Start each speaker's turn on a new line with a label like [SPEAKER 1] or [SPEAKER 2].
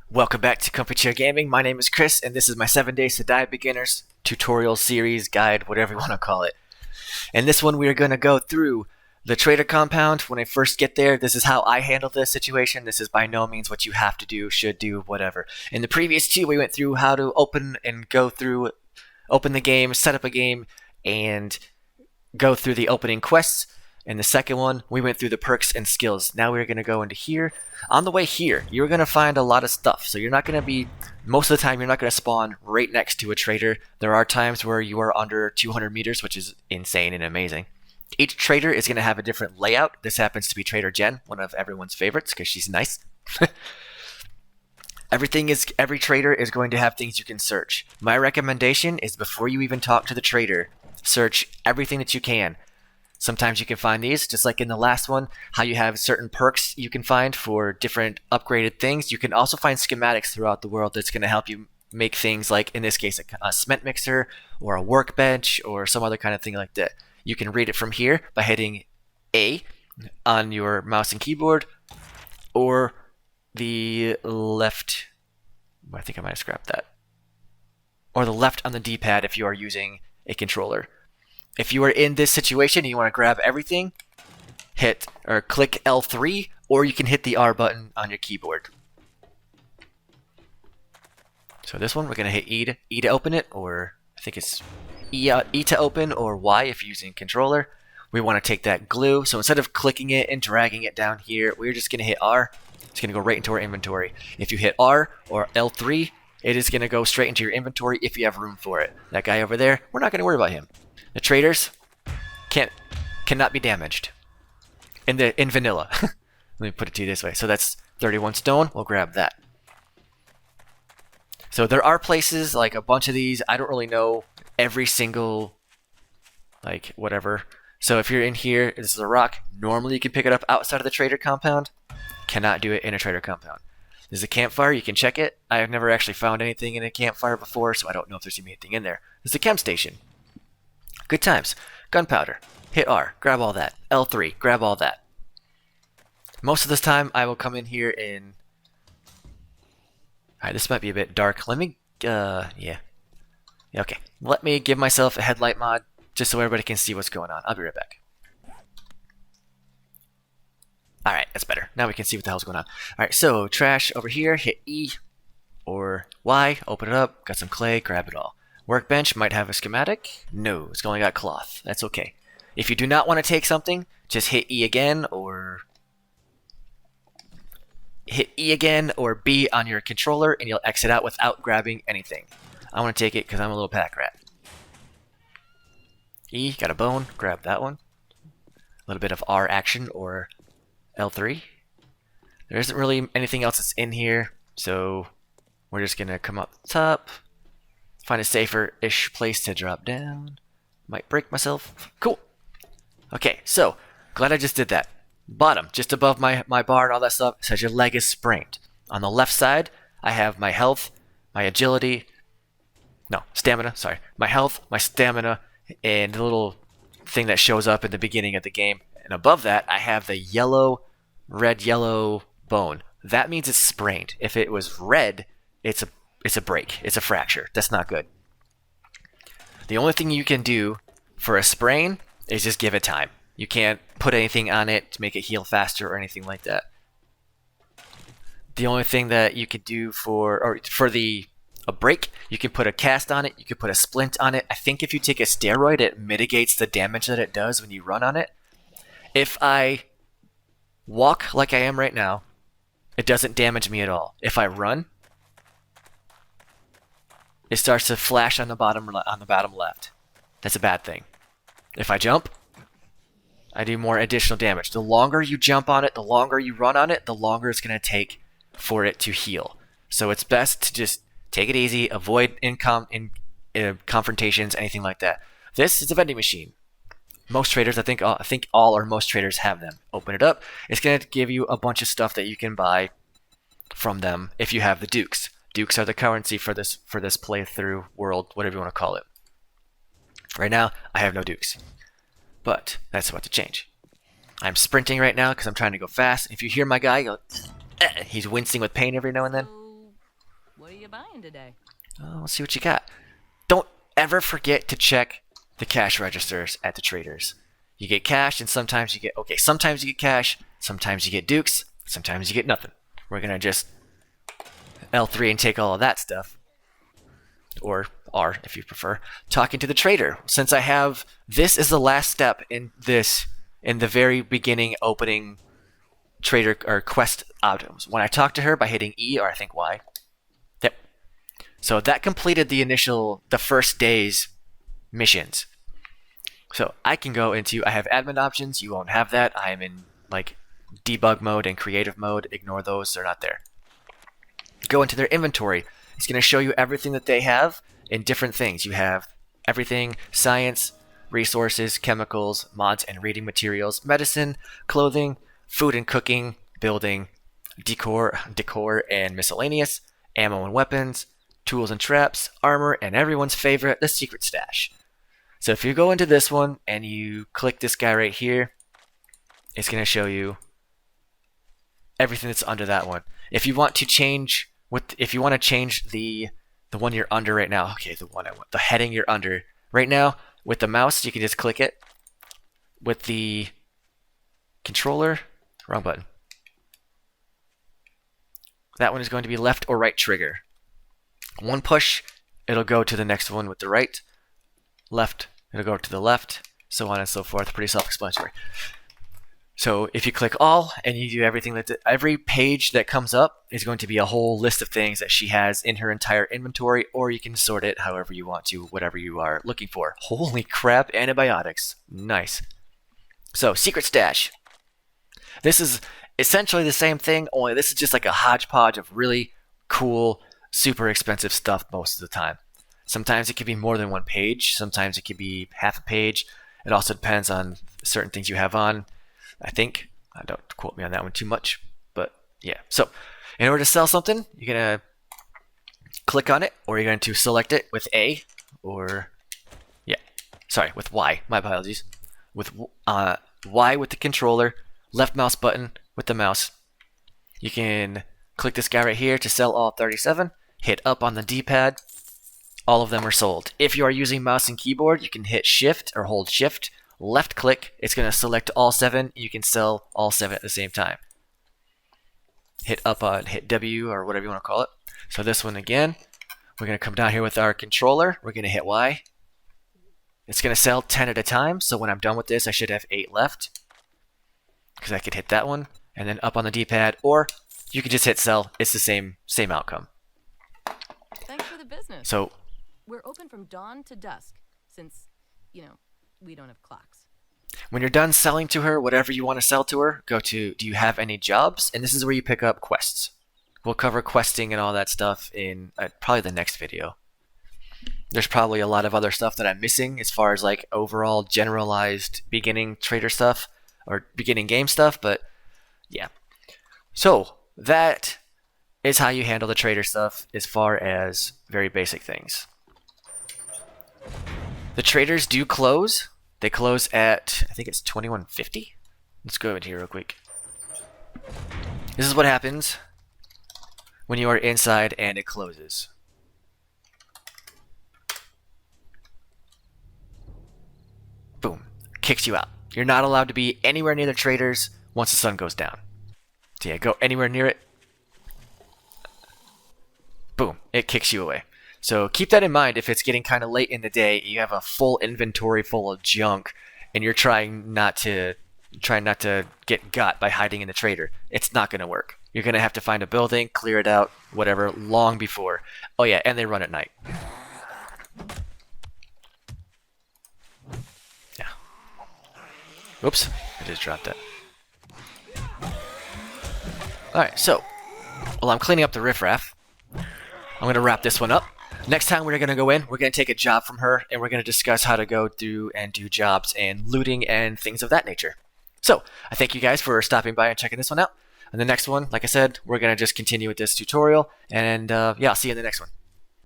[SPEAKER 1] Welcome back to Comfy Chair Gaming. My name is Chris, and this is my 7 Days to Die Beginners tutorial series, guide, whatever you want to call it. In this one, we are going to go through the trader compound. When I first get there, this is how I handle this situation. This is by no means what you have to do, should do, whatever. In the previous two, we went through how to open the game, set up a game, and go through the opening quests. In the second one, we went through the perks and skills. Now we're going to go into here. On the way here, you're going to find a lot of stuff. So you're not going to be, most of the time, you're not going to spawn right next to a trader. There are times where you are under 200 meters, which is insane and amazing. Each trader is going to have a different layout. This happens to be Trader Jen, one of everyone's favorites, because she's nice. Every trader is going to have things you can search. My recommendation is before you even talk to the trader, search everything that you can. Sometimes you can find these, just like in the last one, how you have certain perks you can find for different upgraded things. You can also find schematics throughout the world that's going to help you make things like, in this case, a cement mixer or a workbench or some other kind of thing like that. You can read it from here by hitting A on your mouse and keyboard, or the left, I think I might have scrapped that, or the left on the D-pad if you are using a controller. If you are in this situation and you want to grab everything, hit or click L3, or you can hit the R button on your keyboard. So this one, we're going to hit E to open it, or I think it's E to open, or Y if you're using controller. We want to take that glue, so instead of clicking it and dragging it down here, we're just going to hit R. It's going to go right into our inventory. If you hit R or L3, it is going to go straight into your inventory if you have room for it. That guy over there, we're not going to worry about him. The traders cannot be damaged in vanilla. Let me put it to you this way. So that's 31 stone. We'll grab that. So there are places, like a bunch of these. I don't really know every single, like, whatever. So if you're in here, this is a rock. Normally you can pick it up outside of the trader compound. Cannot do it in a trader compound. There's a campfire. You can check it. I have never actually found anything in a campfire before, so I don't know if there's anything in there. There's a chem station. Good times. Gunpowder. Hit R. Grab all that. L3. Grab all that. Most of this time, I will come in here and... Alright, this might be a bit dark. Let me... yeah. Okay. Let me give myself a headlight mod, just so everybody can see what's going on. I'll be right back. Alright, that's better. Now we can see what the hell's going on. Alright, so, trash over here. Hit E or Y. Open it up. Got some clay. Grab it all. Workbench might have a schematic. No, it's only got cloth. That's okay. If you do not want to take something, just hit E again or B on your controller and you'll exit out without grabbing anything. I want to take it because I'm a little pack rat. E, got a bone. Grab that one. A little bit of R action or L3. There isn't really anything else that's in here, so we're just going to come up top. Find a safer-ish place to drop down. Might break myself. Cool. Okay, so, glad I just did that. Bottom, just above my bar and all that stuff, says your leg is sprained. On the left side, I have my health, my agility, stamina, sorry. My health, my stamina, and the little thing that shows up in the beginning of the game. And above that, I have the red-yellow bone. That means it's sprained. If it was red, it's a break. It's a fracture. That's not good. The only thing you can do for a sprain is just give it time. You can't put anything on it to make it heal faster or anything like that. The only thing that you could do for a break, you can put a cast on it, you can put a splint on it. I think if you take a steroid, it mitigates the damage that it does when you run on it. If I walk like I am right now, it doesn't damage me at all. If I run, it starts to flash on the bottom left. That's a bad thing. If I jump, I do more additional damage. The longer you jump on it, the longer you run on it, the longer it's going to take for it to heal. So it's best to just take it easy, avoid confrontations, anything like that. This is a vending machine. Most traders, I think all or most traders have them. Open it up. It's going to give you a bunch of stuff that you can buy from them if you have the dukes. Dukes are the currency for this playthrough world, whatever you want to call it. Right now, I have no dukes. But that's about to change. I'm sprinting right now because I'm trying to go fast. If you hear my guy go, he's wincing with pain every now and then.
[SPEAKER 2] What are you buying today?
[SPEAKER 1] Let's see what you got. Don't ever forget to check the cash registers at the traders. You get cash, and sometimes you get sometimes you get cash, sometimes you get dukes, sometimes you get nothing. We're gonna just L3 and take all of that stuff, or R if you prefer. Talking to the trader. Since I have this is the last step in the very beginning opening trader or quest items. When I talk to her by hitting E or I think Y. Yep. So that completed the first day's missions. So I can go into, I have admin options, you won't have that. I am in like debug mode and creative mode. Ignore those, they're not there. Go into their inventory. It's going to show you everything that they have in different things. You have everything: science, resources, chemicals, mods and reading materials, medicine, clothing, food and cooking, building, decor and miscellaneous, ammo and weapons, tools and traps, armor, and everyone's favorite, the secret stash. So if you go into this one and you click this guy right here, it's going to show you everything that's under that one. If you want to change the one you're under right now, okay, the heading you're under right now, with the mouse you can just click it. With the controller, wrong button. That one is going to be left or right trigger. One push, it'll go to the next one with the right. Left, it'll go to the left, so on and so forth. Pretty self-explanatory. So if you click all and you do everything every page that comes up is going to be a whole list of things that she has in her entire inventory, or you can sort it however you want to, whatever you are looking for. Holy crap, antibiotics. Nice. So, secret stash. This is essentially the same thing, only this is just like a hodgepodge of really cool, super expensive stuff most of the time. Sometimes it could be more than one page. Sometimes it could be half a page. It also depends on certain things you have on. I think. I don't quote me on that one too much. But yeah. So in order to sell something, you're going to click on it, or you're going to select it with A, or with Y. My apologies. With Y with the controller, left mouse button with the mouse. You can click this guy right here to sell all 37. Hit up on the D-pad. All of them are sold. If you are using mouse and keyboard, you can hit shift or hold shift, left click. It's going to select all 7. You can sell all 7 at the same time. Hit up on hit W or whatever you want to call it. So this one again, we're going to come down here with our controller. We're going to hit Y. It's going to sell 10 at a time. So when I'm done with this, I should have 8 left, because I could hit that one and then up on the D-pad, or you can just hit sell. It's the same outcome.
[SPEAKER 2] Thanks for the business.
[SPEAKER 1] So
[SPEAKER 2] we're open from dawn to dusk, since, we don't have clocks.
[SPEAKER 1] when you're done selling to her whatever you want to sell to her, go to do you have any jobs? And this is where you pick up quests. We'll cover questing and all that stuff in probably the next video. There's probably a lot of other stuff that I'm missing as far as like overall generalized beginning trader stuff or beginning game stuff, but yeah. So that is how you handle the trader stuff as far as very basic things. The traders do close. They close at, I think it's 2150. Let's go over here real quick. This is what happens when you are inside and it closes. Boom. Kicks you out. You're not allowed to be anywhere near the traders once the sun goes down. So yeah, go anywhere near it. Boom. It kicks you away. So keep that in mind if it's getting kind of late in the day, you have a full inventory full of junk, and you're trying not to get got by hiding in the trader. It's not going to work. You're going to have to find a building, clear it out, whatever, long before. Oh yeah, and they run at night. Yeah. Whoops, I just dropped that. Alright, so, while I'm cleaning up the riffraff, I'm going to wrap this one up. Next time we're going to go in, we're going to take a job from her, and we're going to discuss how to go through and do jobs and looting and things of that nature. So, I thank you guys for stopping by and checking this one out. And the next one, like I said, we're going to just continue with this tutorial, and yeah, I'll see you in the next one.